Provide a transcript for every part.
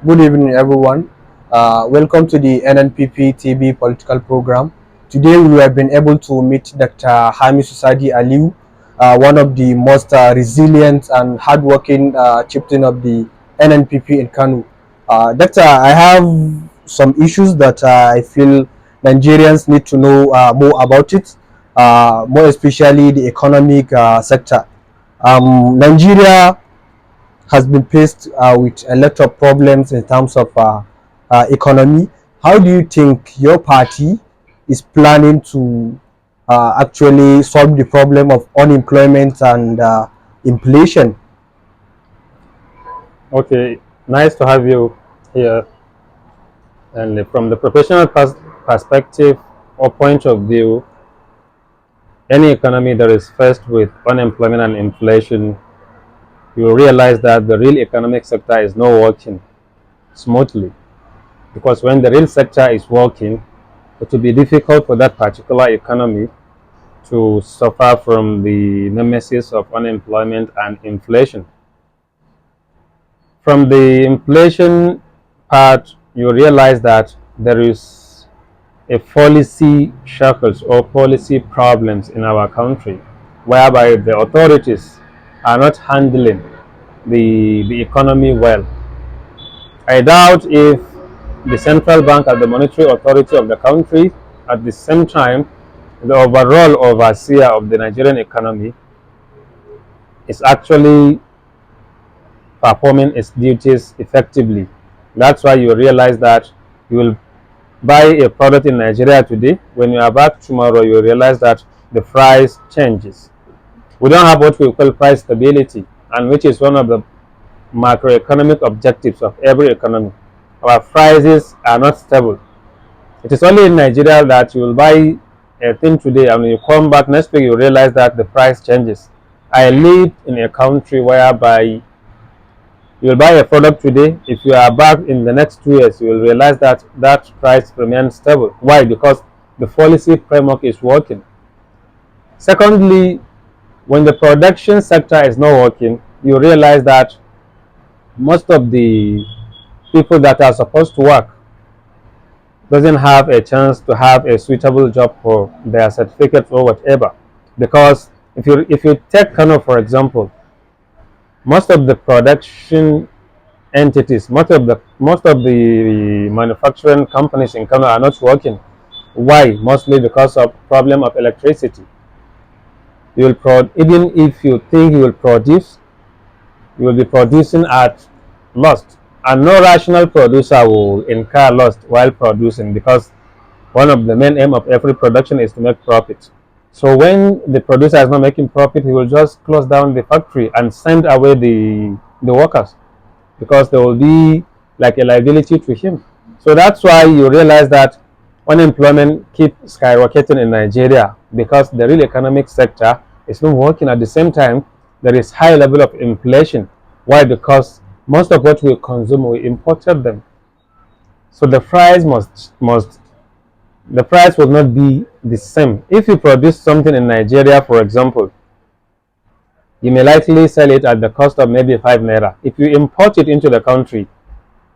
Good evening, everyone. Welcome to the NNPP TV political program. Today, we have been able to meet Dr. Hamisu Sadi Aliu, one of the most resilient and hardworking chieftain of the NNPP in Kano. Doctor, I have some issues that I feel Nigerians need to know more about it, more especially the economic sector. Nigeria has been faced with a lot of problems in terms of economy. How do you think your party is planning to actually solve the problem of unemployment and inflation? Okay, nice to have you here. And from the professional perspective or point of view, any economy that is faced with unemployment and inflation, you will realize that the real economic sector is not working smoothly. Because when the real sector is working, it will be difficult for that particular economy to suffer from the nemesis of unemployment and inflation. From the inflation part, you realize that there is a policy shackles or policy problems in our country, whereby the authorities are not handling the economy well. I doubt if the central bank and the monetary authority of the country, at the same time, the overall overseer of the Nigerian economy, is actually performing its duties effectively. That's why you realize that you will buy a product in Nigeria today. When you are back tomorrow, you realize that the price changes. We don't have what we call price stability, and which is one of the macroeconomic objectives of every economy. Our prices are not stable. It is only in Nigeria that you will buy a thing today, and when you come back next week, you realize that the price changes. I live in a country whereby you will buy a product today. If you are back in the next 2 years, you will realize that that price remains stable. Why? Because the policy framework is working. Secondly, when the production sector is not working, you realize that most of the people that are supposed to work doesn't have a chance to have a suitable job for their certificate or whatever. Because if you take Kano for example, most of the production entities, most of the manufacturing companies in Kano are not working. Why? Mostly because of problem of electricity. Even if you think you will produce, you will be producing at loss, and no rational producer will incur loss while producing, because one of the main aim of every production is to make profit. So when the producer is not making profit, he will just close down the factory and send away the workers, because they will be like a liability to him. So that's why you realize that unemployment keeps skyrocketing in Nigeria, because the real economic sector is not working. At the same time, there is high level of inflation. Why? Because most of what we consume, we imported them. So the price will not be the same. If you produce something in Nigeria, for example, you may likely sell it at the cost of maybe 5 naira. If you import it into the country,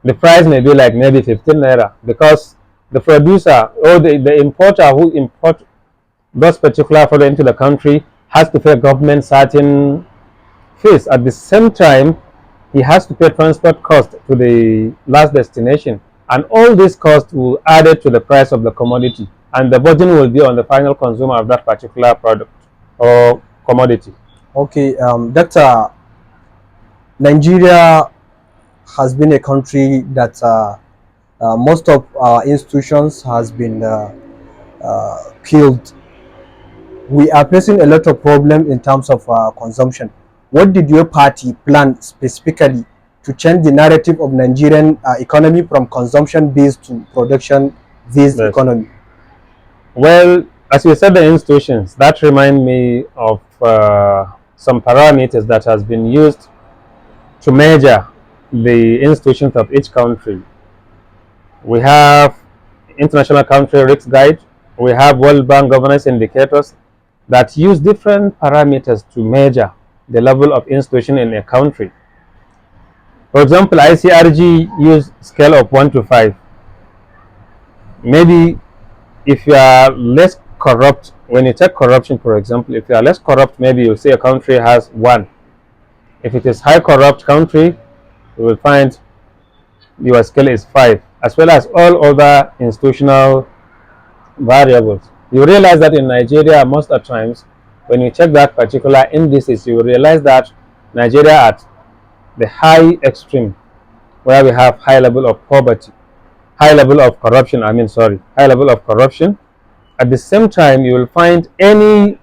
the price may be like maybe 15 naira, because the producer or the importer who import those particular product into the country has to pay government certain fees. At the same time, he has to pay transport cost to the last destination, and all these costs will add it to the price of the commodity, and the burden will be on the final consumer of that particular product or commodity. Okay, Doctor, Nigeria has been a country that most of our institutions has been killed. We are facing a lot of problems in terms of consumption. What did your party plan specifically to change the narrative of Nigerian economy from consumption-based to production-based Yes. economy? Well, as you said, the institutions, that remind me of some parameters that has been used to measure the institutions of each country. We have International Country Risk Guide, we have World Bank governance indicators that use different parameters to measure the level of institution in a country. For example, ICRG use scale of 1 to 5. Maybe if you are less corrupt, when you take corruption, for example, if you are less corrupt, maybe you'll say a country has 1. If it is high corrupt country, you will find your scale is 5, as well as all other institutional variables. You realize that in Nigeria, most of the times, when you check that particular indices, you realize that Nigeria at the high extreme, where we have high level of poverty, high level of corruption, high level of corruption. At the same time, you will find any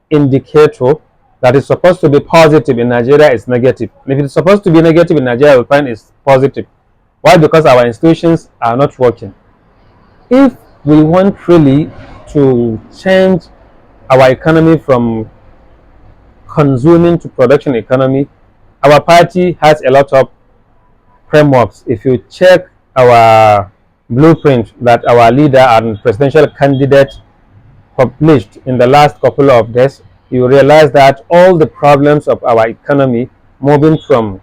indicator that is supposed to be positive in Nigeria is negative. And if it's supposed to be negative in Nigeria, you'll find it's positive. Why? Because our institutions are not working. If we want really to change our economy from consuming to production economy, our party has a lot of frameworks. If you check our blueprint that our leader and presidential candidate published in the last couple of days, you realize that all the problems of our economy moving from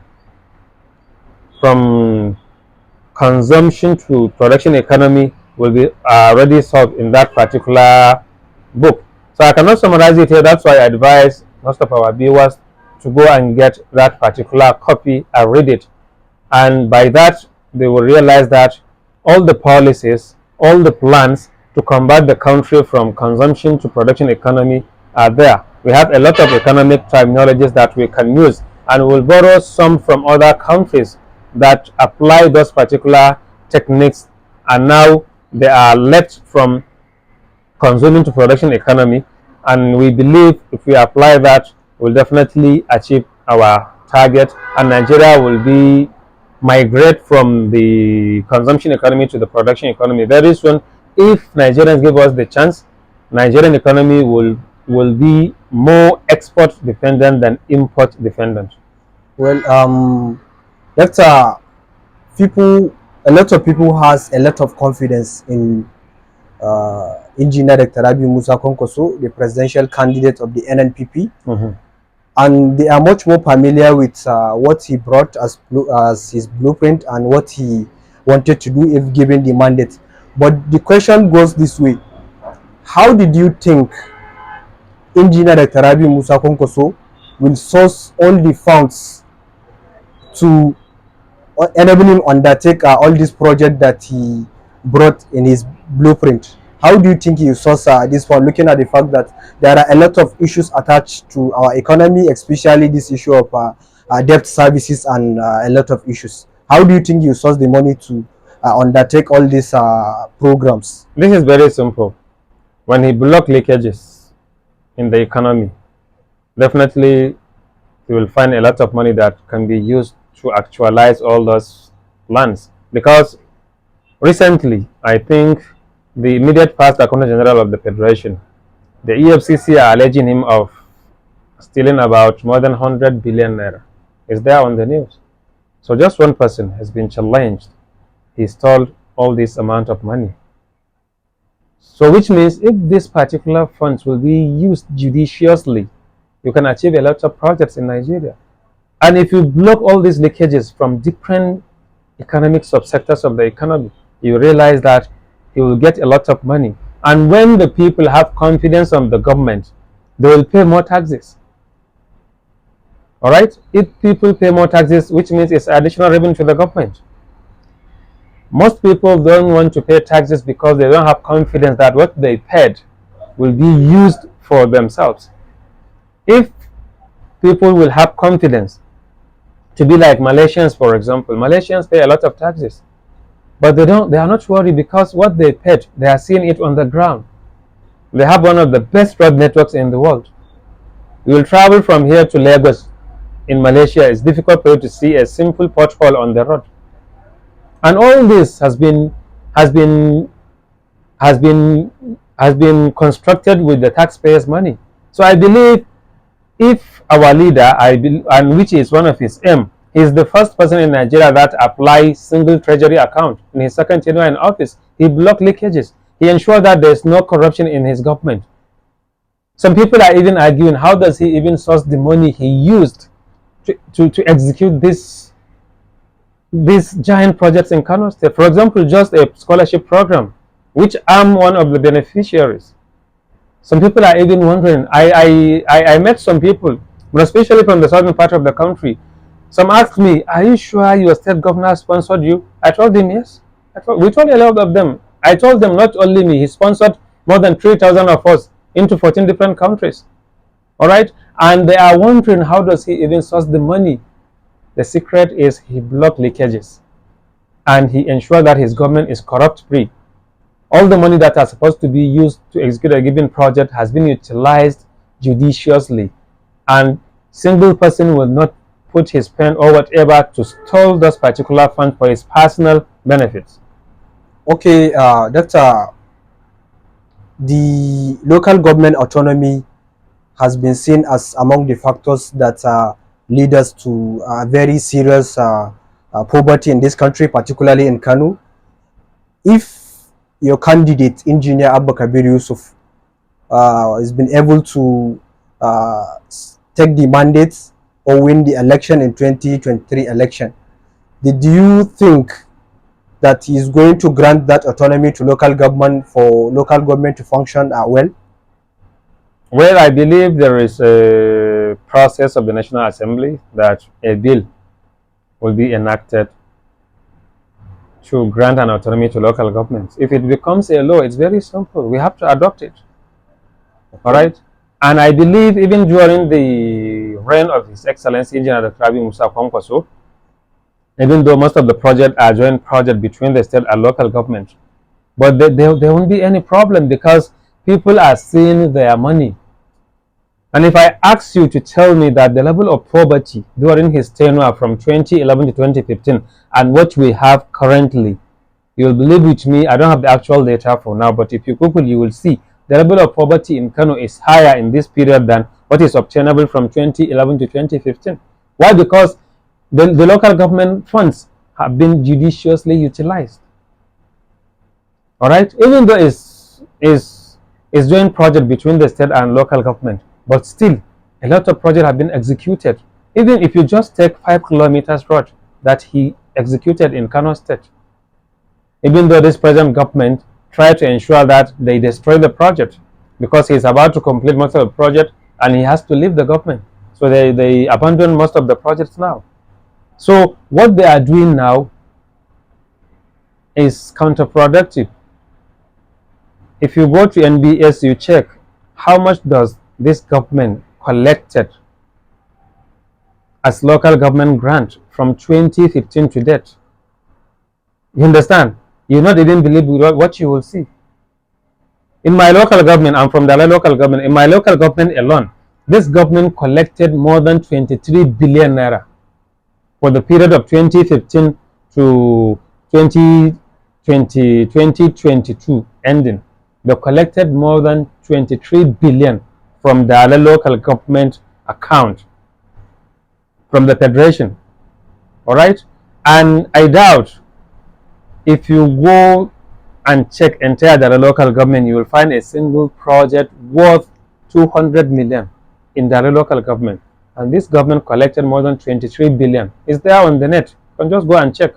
consumption to production economy will be already solved in that particular book. So I cannot summarize it here. That's why I advise most of our viewers to go and get that particular copy and read it. And by that, they will realize that all the policies, all the plans to convert the country from consumption to production economy are there. We have a lot of economic terminologies that we can use, and we'll borrow some from other countries that apply those particular techniques, and now they are left from consuming to production economy, and we believe if we apply that, we'll definitely achieve our target, and Nigeria will be migrate from the consumption economy to the production economy very soon. If Nigerians give us the chance, Nigerian economy will be more export dependent than import dependent. Well, that's people. A lot of people has a lot of confidence in Engineer Dr. Rabi Musa Konkoso, the presidential candidate of the NNPP, and they are much more familiar with what he brought as his blueprint and what he wanted to do if given the mandate. But the question goes this way: how did you think Engineer Dr. Rabi Musa Konkoso will source all the funds to enable him undertake all these projects that he brought in his blueprint? How do you think he source this fund, looking at the fact that there are a lot of issues attached to our economy, especially this issue of debt services and a lot of issues? How do you think you source the money to undertake all these programs? This is very simple. When he block leakages in the economy, definitely you will find a lot of money that can be used to actualize all those plans. Because recently, I think the immediate past Accountant General of the Federation, the EFCC are alleging him of stealing about more than 100 billion naira. It's there on the news. So just one person has been challenged. He stole all this amount of money. So which means if these particular funds will be used judiciously, you can achieve a lot of projects in Nigeria. And if you block all these leakages from different economic subsectors of the economy, you realize that you will get a lot of money. And when the people have confidence on the government, they will pay more taxes. All right? If people pay more taxes, which means it's additional revenue to the government. Most people don't want to pay taxes because they don't have confidence that what they paid will be used for themselves. If people will have confidence to be like Malaysians, for example, Malaysians pay a lot of taxes, but they are not worried because what they paid, they are seeing it on the ground. They have one of the best road networks in the world. You will travel from here to Lagos in Malaysia. It's difficult for you to see a simple pothole on the road. And all this has been constructed with the taxpayers' money. So I believe if our leader, and which is one of his aim, is the first person in Nigeria that applies single treasury account in his second tenure in office. He blocked leakages. He ensured that there is no corruption in his government. Some people are even arguing, how does he even source the money he used to execute this these giant projects in Kano State. For example, just a scholarship program, which I'm one of the beneficiaries. Some people are even wondering. I met some people, but especially from the southern part of the country. Some asked me, "Are you sure your state governor sponsored you?" I told them yes. We told a lot of them. I told them not only me, he sponsored more than 3,000 of us into 14 different countries. All right, and they are wondering how does he even source the money. The secret is he blocked leakages and he ensured that his government is corrupt free. All the money that are supposed to be used to execute a given project has been utilized judiciously, and single person will not put his pen or whatever to stall those particular funds for his personal benefits. Okay, Doctor, the local government autonomy has been seen as among the factors that lead us to very serious poverty in this country, particularly in Kano. If your candidate, Engineer Abba Kabir Yusuf, has been able to take the mandate or win the election in 2023 election, did you think that he is going to grant that autonomy to local government for local government to function well? Well, I believe there is a process of the National Assembly that a bill will be enacted to grant an autonomy to local governments. If it becomes a law, it's very simple. We have to adopt it. All Okay. right. And I believe even during the reign of His Excellency Engineer Dr. Abiy Musa Kwankwaso, even though most of the projects are joint projects between the state and local government, but there won't be any problem because people are seeing their money. And if I ask you to tell me that the level of poverty during his tenure from 2011 to 2015 and what we have currently, you'll believe with me. I don't have the actual data for now, but if you Google, you will see the level of poverty in Kano is higher in this period than what is obtainable from 2011 to 2015. Why? Because the local government funds have been judiciously utilized. All right, even though it's joint project between the state and local government, but still a lot of projects have been executed. Even if you just take 5 kilometers road that he executed in Kano State, even though this present government tried to ensure that they destroy the project because he's about to complete most of the project and he has to leave the government. So they abandon most of the projects now. So what they are doing now is counterproductive. If you go to NBS, you check how much does this government collected as local government grant from 2015 to date. You understand? You not even believe what you will see. In my local government, I'm from the local government. In my local government alone, this government collected more than 23 billion naira for the period of 2015 to 2022 ending. They collected more than 23 billion from the local government account from the federation. All right, and I doubt if you go and check entire the local government, you will find a single project worth 200 million in the local government. And this government collected more than 23 billion. It's there on the net. You can just go and check.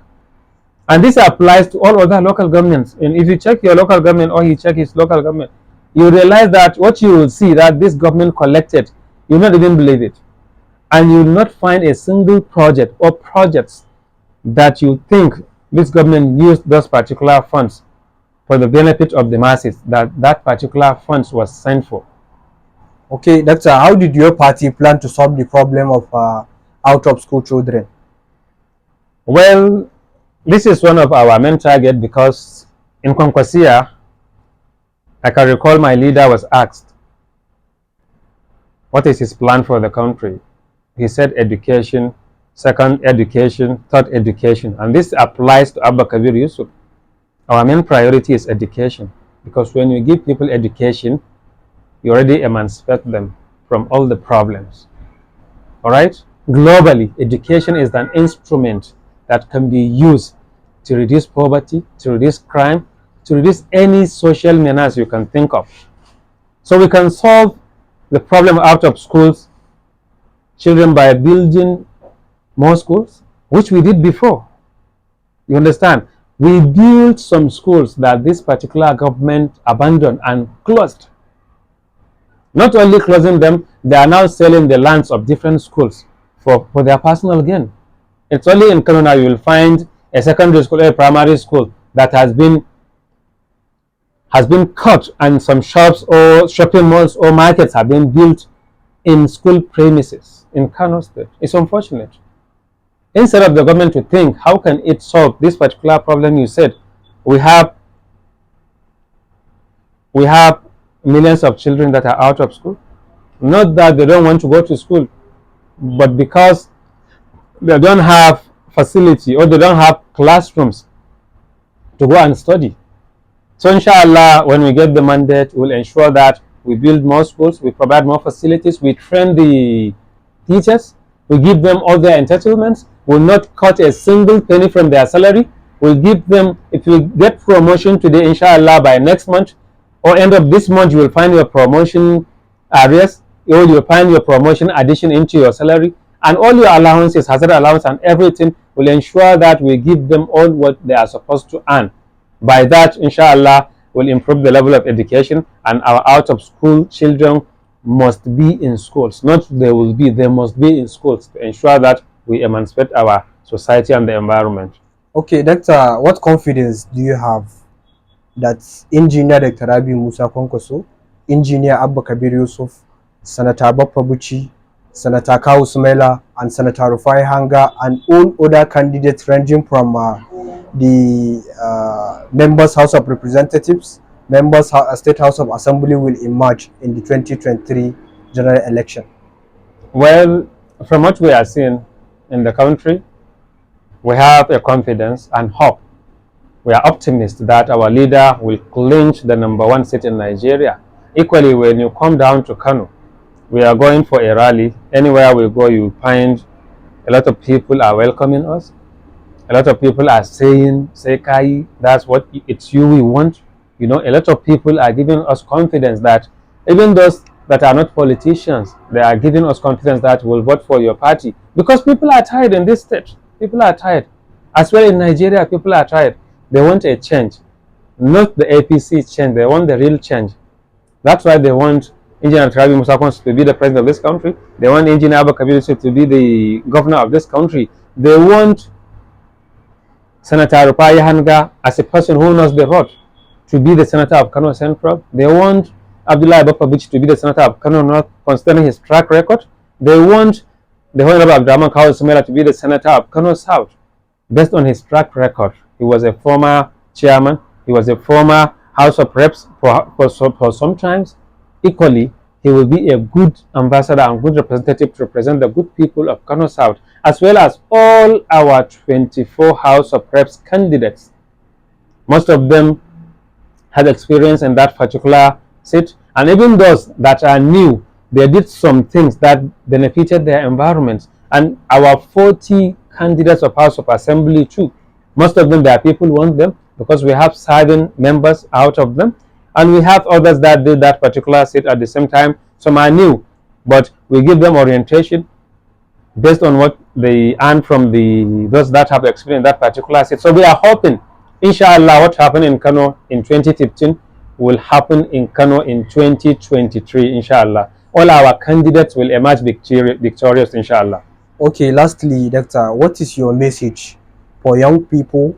And this applies to all other local governments. And if you check your local government or you check his local government, you realize that what you will see that this government collected, you will not even believe it. And you will not find a single project or projects that you think this government used those particular funds for the benefit of the masses that particular funds was sent for. Okay, Doctor, how did your party plan to solve the problem of out of school children? Well, this is one of our main target because in Kwankwasia, I can recall my leader was asked, what is his plan for the country? He said education, second education, third education. And this applies to Abba Kabir Yusuf. Our main priority is education because when you give people education, you already emancipate them from all the problems. All right? Globally, education is an instrument that can be used to reduce poverty, to reduce crime, to reduce any social menace you can think of. So we can solve the problem out of schools children by building more schools, which we did before. You understand? We built some schools that this particular government abandoned and closed. Not only closing them, they are now selling the lands of different schools for their personal gain. It's only in Kano you will find a secondary school or a primary school that has been cut, and some shops or shopping malls or markets have been built in school premises in Kano State. It's unfortunate. Instead of the government to think, how can it solve this particular problem? You said we have we have millions of children that are out of school. Not that they don't want to go to school, but because they don't have facility or they don't have classrooms to go and study. So inshallah, when we get the mandate, we'll ensure that we build more schools, we provide more facilities, we train the teachers, we give them all their entitlements, we'll not cut a single penny from their salary. We'll give them, if you get promotion today, inshallah, by next month or end of this month, you will find your promotion areas, or you'll find your promotion addition into your salary, and all your allowances, hazard allowance, and everything. Will ensure that we give them all what they are supposed to earn. By that, inshallah, will improve the level of education, and our out of school children must be in schools. Not they must be in schools to ensure that we emancipate our society and the environment. Okay, Doctor, what confidence do you have that Engineer Dr. Rabi Musa Kwankwaso, Engineer Abba Kabir Yusuf, Senator Bappa Buchi, Senator Kawu Sumaila, and Senator Rufai Hanga, and all other candidates ranging from the Members House of Representatives, State House of Assembly will emerge in the 2023 general election? Well, from what we are seeing in the country, we have a confidence and hope. We are optimistic that our leader will clinch the #1 seat in Nigeria. Equally, when you come down to Kano, we are going for a rally. Anywhere we go, you find a lot of people are welcoming us. A lot of people are saying, Sekai, that's what it's you we want. You know, a lot of people are giving us confidence that even those that are not politicians, they are giving us confidence that we'll vote for your party. Because people are tired in this state. People are tired. As well in Nigeria, people are tired. They want a change. Not the APC change. They want the real change. That's why they want Engineer Rabi Musa Kwankwaso to be the president of this country. They want Engineer Abba Kabir Yusuf to be the governor of this country. They want Senator Rufai Hanga, as a person who knows the road, to be the senator of Kano Central. They want Abdullah Bappa Buchi to be the senator of Kano North, considering his track record. They want the Honorable Abdurrahman Kawu Sumaila to be the senator of Kano South, based on his track record. He was a former chairman. He was a former House of Reps for some times. Equally, he will be a good ambassador and good representative to represent the good people of Kano South, as well as all our 24 House of Reps candidates. Most of them had experience in that particular seat, and even those that are new, they did some things that benefited their environments. And our 40 candidates of House of Assembly too, most of them, their people want them because we have 7 members out of them, and we have others that did that particular seat at the same time. Some are new, but we give them orientation based on what they earn from those that have experience in that particular seat. So we are hoping, inshallah, what happened in Kano in 2015 will happen in Kano in 2023, inshallah. All our candidates will emerge victorious, inshallah. Okay, lastly, Doctor, what is your message for young people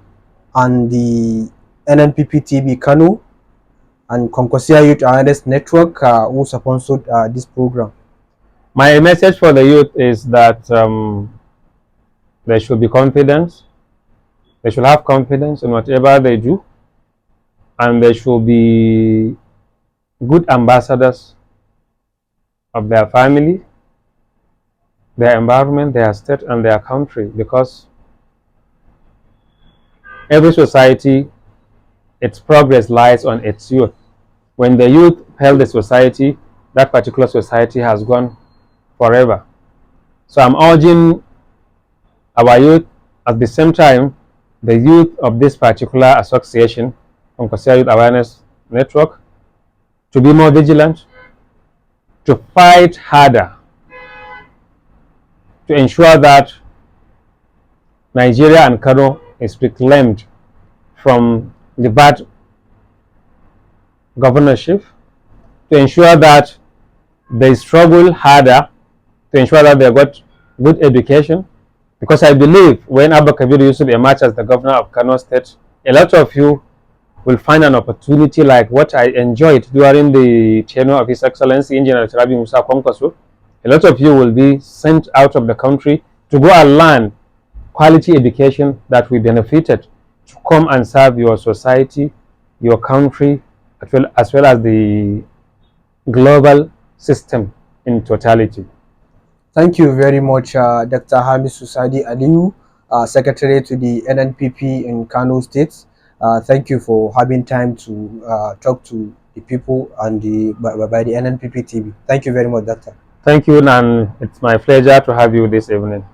and the NNPP TV Kano and Konkosia Youth Awareness Network who sponsored this program? My message for the youth is that they should be confident. They should have confidence in whatever they do, and they should be good ambassadors of their family, their environment, their state, and their country, because every society, its progress lies on its youth. When the youth fail the society, that particular society has gone forever. So I'm urging our youth, at the same time, the youth of this particular association, Konkosia Youth Awareness Network, to be more vigilant, to fight harder, to ensure that Nigeria and Kano is reclaimed from the bad governorship, to ensure that they struggle harder, to ensure that they got good education. Because I believe when Abba Kabir Yusuf emerged as the governor of Kano State, a lot of you will find an opportunity like what I enjoyed during the tenure of His Excellency Engineer Rabi Musa Kwankwaso. A lot of you will be sent out of the country to go and learn quality education that we benefited, to come and serve your society, your country, as well as the global system in totality. Thank you very much, Dr. Hamis Susadi Aliu, Secretary to the NNPP in Kano State. Thank you for having time to talk to the people and by the NNPP TV. Thank you very much, Doctor. Thank you, and it's my pleasure to have you this evening.